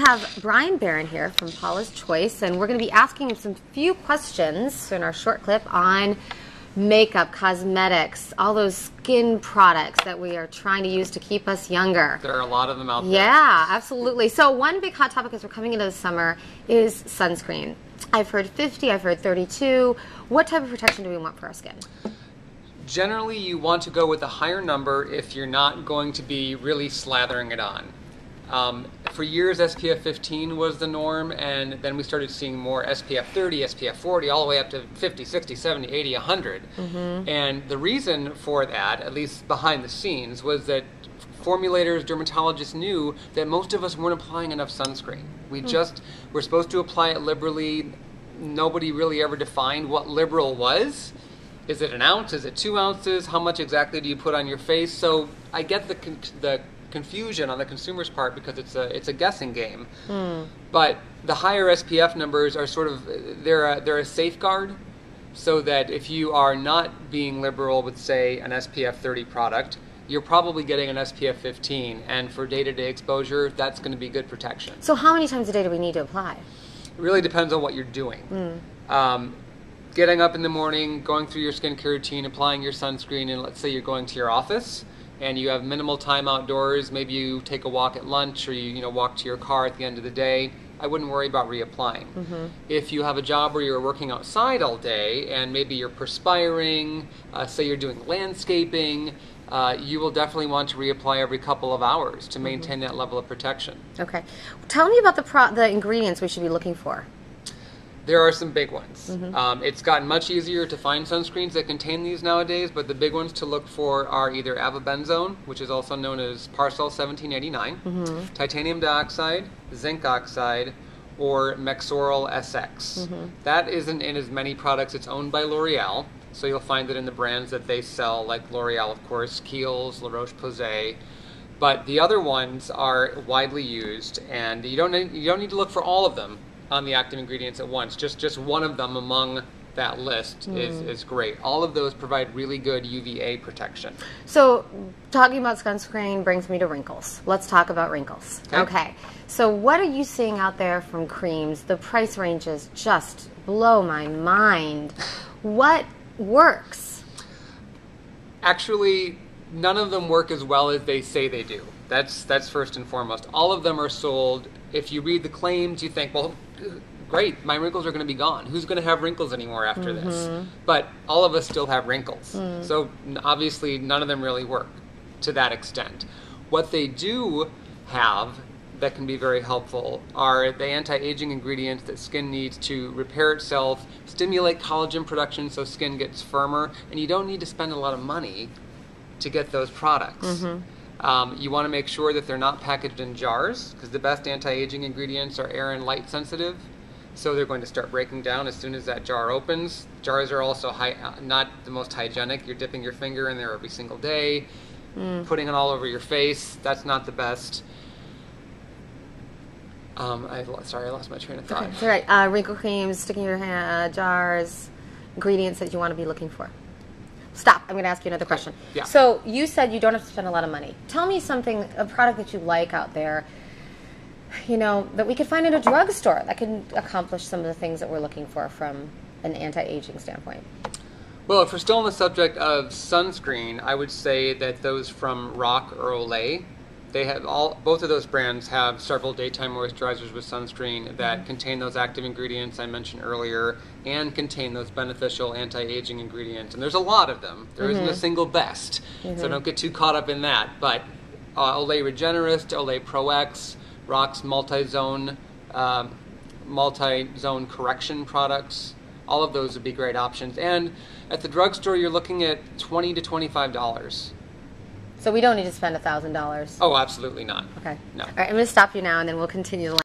have Bryan here from Paula's Choice, and we're going to be asking him some few questions in our short clip on makeup, cosmetics, all those skin products that we are trying to use to keep us younger. There are a lot of them out there. Yeah, absolutely. So one big hot topic as we're coming into the summer is sunscreen. I've heard 50, I've heard 32. What type of protection do we want for our skin? Generally, you want to go with a higher number if you're not going to be really slathering it on. For years, SPF 15 was the norm, and then we started seeing more SPF 30, SPF 40, all the way up to 50, 60, 70, 80, 100. And the reason for that, at least behind the scenes, was that formulators, dermatologists knew that most of us weren't applying enough sunscreen. We're supposed to apply it liberally. Nobody really ever defined what liberal was. Is it an ounce? Is it 2 ounces? How much exactly do you put on your face? So I get the confusion on the consumer's part because it's a guessing game. But the higher SPF numbers are sort of they're a safeguard, so that if you are not being liberal with, say, an SPF 30 product, you're probably getting an SPF 15, and for day-to-day exposure, that's going to be good protection. So how many times a day do we need to apply? It really depends on what you're doing. Getting up in the morning, going through your skincare routine, applying your sunscreen, and let's say you're going to your office and you have minimal time outdoors, maybe you take a walk at lunch or you walk to your car at the end of the day, I wouldn't worry about reapplying. If you have a job where you're working outside all day and maybe you're perspiring, say you're doing landscaping, you will definitely want to reapply every couple of hours to maintain that level of protection. Okay. Tell me about the ingredients we should be looking for. There are some big ones. It's gotten much easier to find sunscreens that contain these nowadays, but the big ones to look for are either avobenzone, which is also known as Parcel 1789, titanium dioxide, zinc oxide, or Mexoryl SX. That isn't in as many products. It's owned by L'Oreal, so you'll find it in the brands that they sell, like L'Oreal, of course, Kiehl's, La Roche-Posay. But the other ones are widely used, and you don't need to look for all of them on the active ingredients at once. Just one of them among that list is great. All of those provide really good UVA protection. So talking about sunscreen brings me to wrinkles. Let's talk about wrinkles. Okay. So what are you seeing out there from creams? The price ranges just blow my mind. What works? Actually, none of them work as well as they say they do. That's first and foremost. All of them are sold. If you read the claims, you think, well, great, my wrinkles are going to be gone. Who's going to have wrinkles anymore after this? But all of us still have wrinkles. So obviously none of them really work to that extent. What they do have that can be very helpful are the anti-aging ingredients that skin needs to repair itself, stimulate collagen production so skin gets firmer, and you don't need to spend a lot of money to get those products. You want to make sure that they're not packaged in jars, because the best anti-aging ingredients are air and light sensitive, so they're going to start breaking down as soon as that jar opens. Jars are also not the most hygienic. You're dipping your finger in there every single day, putting it all over your face. That's not the best. Sorry, I lost my train of thought. Okay, that's all right. Wrinkle creams, sticking your hand, jars, ingredients that you want to be looking for. Stop. I'm going to ask you another question. Yeah. So you said you don't have to spend a lot of money. Tell me something, a product that you like out there, that we could find in a drugstore that can accomplish some of the things that we're looking for from an anti-aging standpoint. Well, if we're still on the subject of sunscreen, I would say that those from RoC or Olay, both of those brands have several daytime moisturizers with sunscreen that contain those active ingredients I mentioned earlier and contain those beneficial anti-aging ingredients. And there's a lot of them. There isn't a single best, so don't get too caught up in that. But Olay Regenerist, Olay Pro X, RoC's multi-zone correction products, all of those would be great options. And at the drugstore, you're looking at $20 to $25. So we don't need to spend $1,000. Oh, absolutely not. Okay. No. All right, I'm going to stop you now, and then we'll continue the